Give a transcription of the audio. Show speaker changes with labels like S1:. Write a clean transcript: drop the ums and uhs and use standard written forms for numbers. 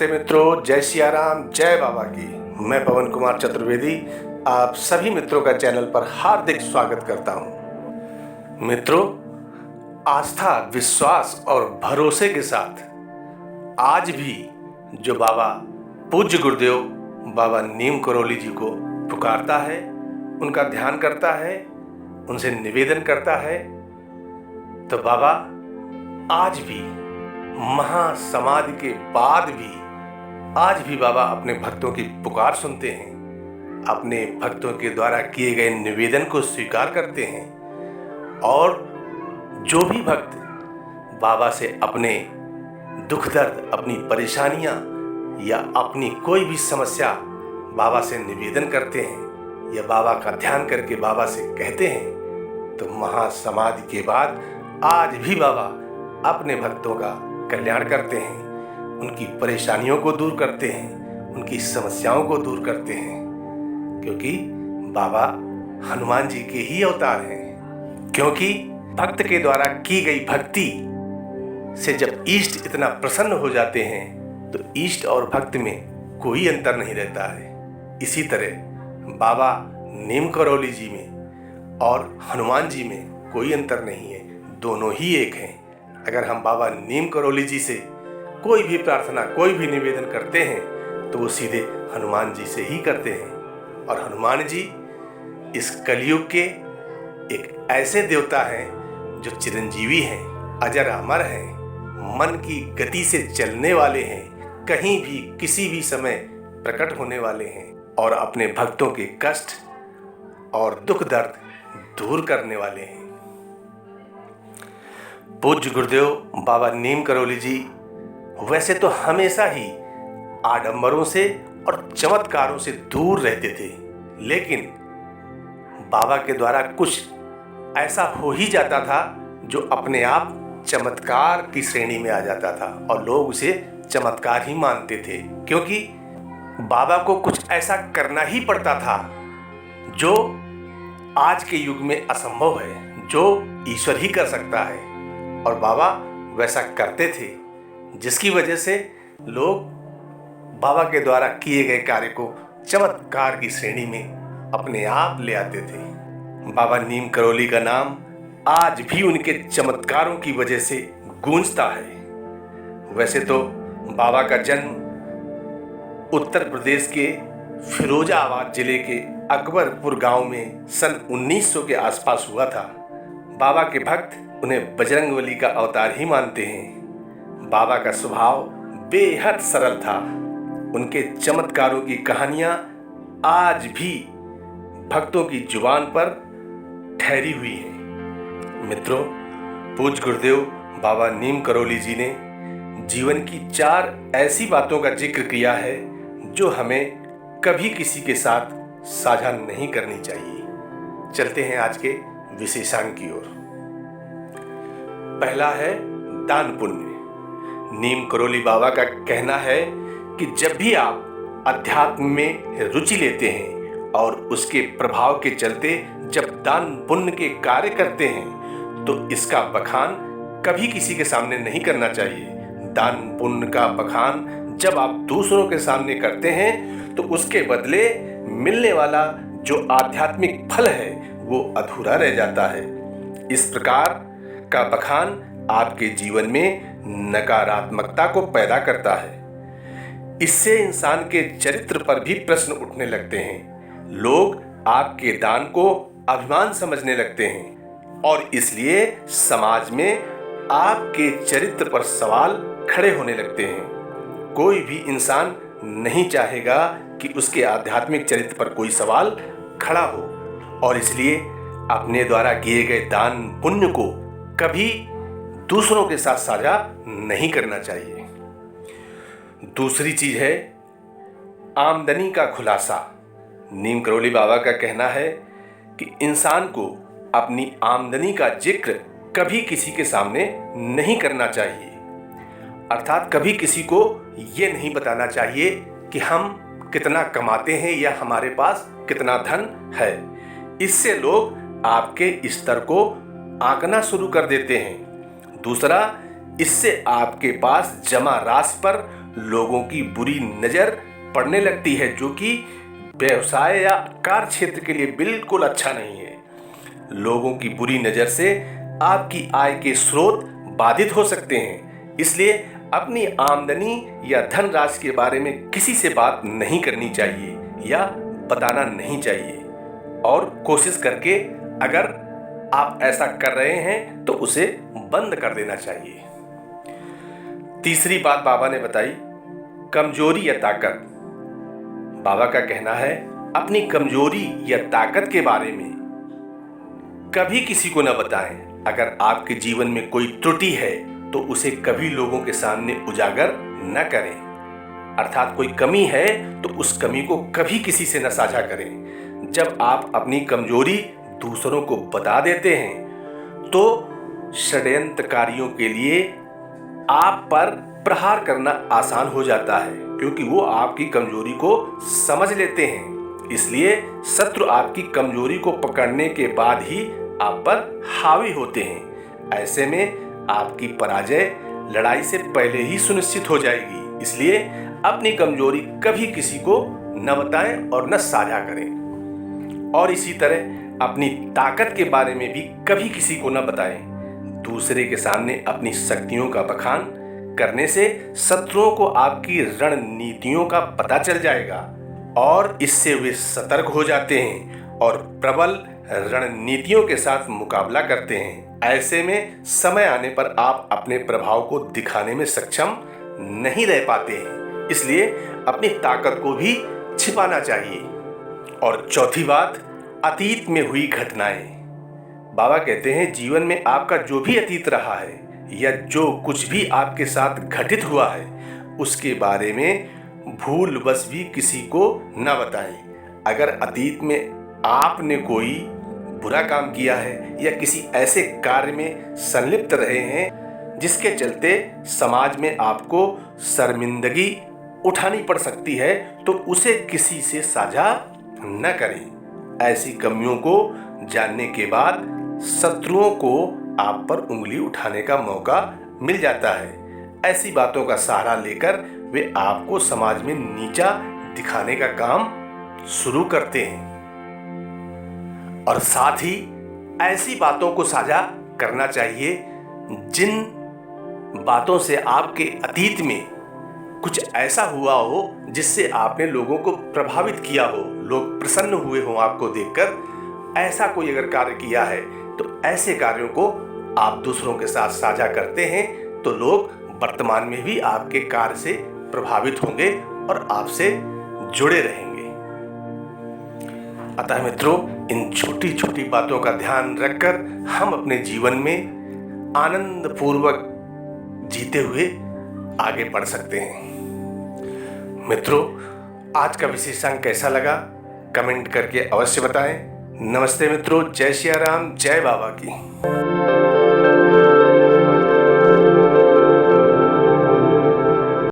S1: नमस्ते मित्रों, जय सिया राम, जय बाबा की। मैं पवन कुमार चतुर्वेदी आप सभी मित्रों का चैनल पर हार्दिक स्वागत करता हूं। मित्रों, आस्था, विश्वास और भरोसे के साथ आज भी जो बाबा पूज्य गुरुदेव बाबा नीम करौली जी को पुकारता है, उनका ध्यान करता है, उनसे निवेदन करता है, तो बाबा आज भी महासमाधि के बाद भी आज भी बाबा अपने भक्तों की पुकार सुनते हैं, अपने भक्तों के द्वारा किए गए निवेदन को स्वीकार करते हैं। और जो भी भक्त बाबा से अपने दुख दर्द, अपनी परेशानियां या अपनी कोई भी समस्या बाबा से निवेदन करते हैं या बाबा का ध्यान करके बाबा से कहते हैं, तो महासमाधि के बाद आज भी बाबा अपने भक्तों का कल्याण करते हैं, उनकी परेशानियों को दूर करते हैं, उनकी समस्याओं को दूर करते हैं, क्योंकि बाबा हनुमान जी के ही अवतार हैं। क्योंकि भक्त के द्वारा की गई भक्ति से जब इष्ट इतना प्रसन्न हो जाते हैं तो इष्ट और भक्त में कोई अंतर नहीं रहता है। इसी तरह बाबा नीम करौली जी में और हनुमान जी में कोई अंतर नहीं है, दोनों ही एक हैं। अगर हम बाबा नीम करौली जी से कोई भी प्रार्थना, कोई भी निवेदन करते हैं तो वो सीधे हनुमान जी से ही करते हैं। और हनुमान जी इस कलयुग के एक ऐसे देवता हैं जो चिरंजीवी हैं, अजर अमर हैं, मन की गति से चलने वाले हैं, कहीं भी किसी भी समय प्रकट होने वाले हैं और अपने भक्तों के कष्ट और दुख दर्द दूर करने वाले हैं। पूज्य गुरुदेव बाबा नीम करौली जी वैसे तो हमेशा ही आडंबरों से और चमत्कारों से दूर रहते थे, लेकिन बाबा के द्वारा कुछ ऐसा हो ही जाता था जो अपने आप चमत्कार की श्रेणी में आ जाता था और लोग उसे चमत्कार ही मानते थे, क्योंकि बाबा को कुछ ऐसा करना ही पड़ता था जो आज के युग में असंभव है, जो ईश्वर ही कर सकता है। और बाबा वैसा करते थे, जिसकी वजह से लोग बाबा के द्वारा किए गए कार्य को चमत्कार की श्रेणी में अपने आप ले आते थे। बाबा नीम करौली का नाम आज भी उनके चमत्कारों की वजह से गूंजता है। वैसे तो बाबा का जन्म उत्तर प्रदेश के फिरोजाबाद जिले के अकबरपुर गांव में सन 1900 के आसपास हुआ था। बाबा के भक्त उन्हें बजरंगबली का अवतार ही मानते हैं। बाबा का स्वभाव बेहद सरल था। उनके चमत्कारों की कहानियां आज भी भक्तों की जुबान पर ठहरी हुई हैं। मित्रों, पूज्य गुरुदेव बाबा नीम करौली जी ने जीवन की 4 ऐसी बातों का जिक्र किया है जो हमें कभी किसी के साथ साझा नहीं करनी चाहिए। चलते हैं आज के विशेषांक की ओर। पहला है दान पुण्य। नीम करौली बाबा का कहना है कि जब भी आप अध्यात्म में रुचि लेते हैं और उसके प्रभाव के चलते जब दान पुण्य के कार्य करते हैं तो इसका बखान कभी किसी के सामने नहीं करना चाहिए। दान पुण्य का बखान जब आप दूसरों के सामने करते हैं तो उसके बदले मिलने वाला जो आध्यात्मिक फल है वो अधूरा रह जाता है। इस प्रकार का बखान आपके जीवन में नकारात्मकता को पैदा करता है। इससे इंसान के चरित्र पर भी प्रश्न उठने लगते हैं। लोग आपके दान को अभिमान समझने लगते हैं और इसलिए समाज में आपके चरित्र पर सवाल खड़े होने लगते हैं। कोई भी इंसान नहीं चाहेगा कि उसके आध्यात्मिक चरित्र पर कोई सवाल खड़ा हो और इसलिए अपने द्वारा किए गए दान पुण्य को कभी दूसरों के साथ साझा नहीं करना चाहिए। दूसरी चीज है आमदनी का खुलासा। नीम करौली बाबा का कहना है कि इंसान को अपनी आमदनी का जिक्र कभी किसी के सामने नहीं करना चाहिए। अर्थात कभी किसी को ये नहीं बताना चाहिए कि हम कितना कमाते हैं या हमारे पास कितना धन है। इससे लोग आपके स्तर को आंकना शुरू कर देते हैं। दूसरा, इससे आपके पास जमा राशि पर लोगों की बुरी नज़र पड़ने लगती है, जो कि व्यवसाय या कार्य क्षेत्र के लिए बिल्कुल अच्छा नहीं है। लोगों की बुरी नज़र से आपकी आय के स्रोत बाधित हो सकते हैं, इसलिए अपनी आमदनी या धन राशि के बारे में किसी से बात नहीं करनी चाहिए या बताना नहीं चाहिए, और कोशिश करके अगर आप ऐसा कर रहे हैं तो उसे बंद कर देना चाहिए। तीसरी बात बाबा ने बताई, कमजोरी या ताकत। बाबा का कहना है, अपनी कमजोरी या ताकत के बारे में कभी किसी को न बताएं। अगर आपके जीवन में कोई त्रुटि है तो उसे कभी लोगों के सामने उजागर न करें, अर्थात कोई कमी है तो उस कमी को कभी किसी से न साझा करें। जब आप अपनी कमजोरी दूसरों को बता देते हैं तो षड्यंत्रकारियों के लिए आप पर प्रहार करना आसान हो जाता है, क्योंकि वो आपकी कमजोरी को समझ लेते हैं। इसलिए शत्रु आपकी कमजोरी को पकड़ने के बाद ही आप पर हावी होते हैं। ऐसे में आपकी पराजय लड़ाई से पहले ही सुनिश्चित हो जाएगी। इसलिए अपनी कमजोरी कभी किसी को न बताएं और न साझा करें, और इसी तरह अपनी ताकत के बारे में भी कभी किसी को न बताएं। दूसरे के सामने अपनी शक्तियों का बखान करने से शत्रुओं को आपकी रणनीतियों का पता चल जाएगा और इससे वे सतर्क हो जाते हैं और प्रबल रणनीतियों के साथ मुकाबला करते हैं। ऐसे में समय आने पर आप अपने प्रभाव को दिखाने में सक्षम नहीं रह पाते हैं, इसलिए अपनी ताकत को भी छिपाना चाहिए। और चौथी बात, अतीत में हुई घटनाएं। बाबा कहते हैं, जीवन में आपका जो भी अतीत रहा है या जो कुछ भी आपके साथ घटित हुआ है उसके बारे में भूलवश भी किसी को न बताएं। अगर अतीत में आपने कोई बुरा काम किया है या किसी ऐसे कार्य में संलिप्त रहे हैं जिसके चलते समाज में आपको शर्मिंदगी उठानी पड़ सकती है, तो उसे किसी से साझा न करें। ऐसी कमियों को जानने के बाद शत्रुओं को आप पर उंगली उठाने का मौका मिल जाता है। ऐसी बातों का सहारा लेकर वे आपको समाज में नीचा दिखाने का काम शुरू करते हैं, और साथ ही ऐसी बातों को साझा करना चाहिए जिन बातों से आपके अतीत में कुछ ऐसा हुआ हो जिससे आपने लोगों को प्रभावित किया हो, लोग प्रसन्न हुए हो आपको देखकर। ऐसा कोई अगर कार्य किया है तो ऐसे कार्यों को आप दूसरों के साथ साझा करते हैं तो लोग वर्तमान में भी आपके कार्य से प्रभावित होंगे और आपसे जुड़े रहेंगे। अतः मित्रों, इन छोटी छोटी बातों का ध्यान रखकर हम अपने जीवन में आनंद पूर्वक जीते हुए आगे बढ़ सकते हैं। मित्रों, आज का विशेषांक कैसा लगा कमेंट करके अवश्य बताएं। नमस्ते मित्रों, जय सिया राम, जय बाबा की।